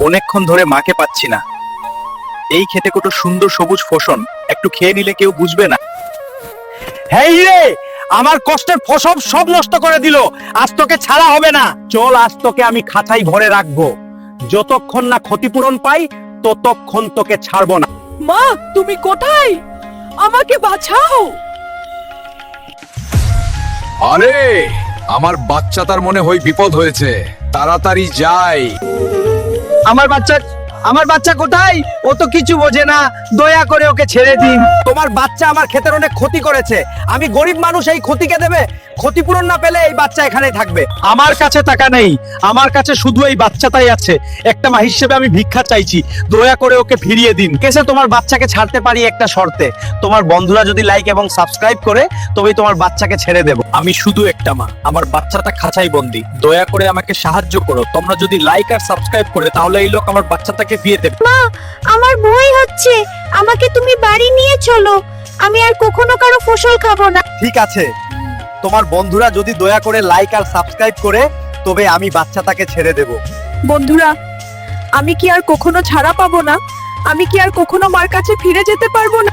অনেকক্ষণ ধরে মাকে পাচ্ছি না। এই খেতে কত সুন্দর সবুজ ফসল, একটু খেয়ে নিলে কেউ বুঝবে না। হেই রে, আমার কষ্টের ফসল সব নষ্ট করে দিল। আজ তোকে ছাড়া হবে না। চল, আজ তোকে আমি খাঁচায় ভরে রাখবো। যতক্ষণ না ক্ষতিপূরণ পাই ততক্ষণ তোকে ছাড়বো না। মা, তুমি কোথায়? আমাকে বাঁচাও। আরে, আমার বাচ্চাটার মনে হয় বিপদ হয়েছে, তাড়াতাড়ি যাই। আমার বাচ্চা কোথায়? ও তো কিছু বোঝে না, দয়া করে ওকে ছেড়ে দিন। তোমার বাচ্চা আমার ক্ষেতের অনেক ক্ষতি করেছে। আমি গরিব মানুষ, এই ক্ষতিকে দেবে? ক্ষতিপূরণ না পেলে এই বাচ্চা এখানেই থাকবে। আমার কাছে টাকা নেই, আমার কাছে শুধু এই বাচ্চাটাই আছে। একটা মা হিসেবে আমি ভিক্ষা চাইছি, দয়া করে ওকে ফিরিয়ে দিন। কেসে তোমার বাচ্চাকে ছাড়তে পারি একটা শর্তে। তোমার বন্ধুরা যদি লাইক এবং সাবস্ক্রাইব করে, তবেই তোমার বাচ্চাকে ছেড়ে দেব। আমি শুধু একটা মা, আমার বাচ্চাটা খাঁচাই বন্দি। দয়া করে আমাকে সাহায্য করো। তোমরা যদি লাইক আর সাবস্ক্রাইব করে, তাহলে এই লোক আমার বাচ্চাটাকে ফিরিয়ে দেবে। মা, আমার ভয় হচ্ছে, আমাকে তুমি বাড়ি নিয়ে চলো। আমি আর কখনো কারো ফসল খাবো না। ঠিক আছে, তোমার বন্ধুরা যদি দয়া করে লাইক আর সাবস্ক্রাইব করে, তবে আমি বাচ্চাটাকে ছেড়ে দেব। বন্ধুরা, আমি কি আর কখনো ছাড়া পাবো না? আমি কি আর কখনো মার কাছে ফিরে যেতে পারবো না?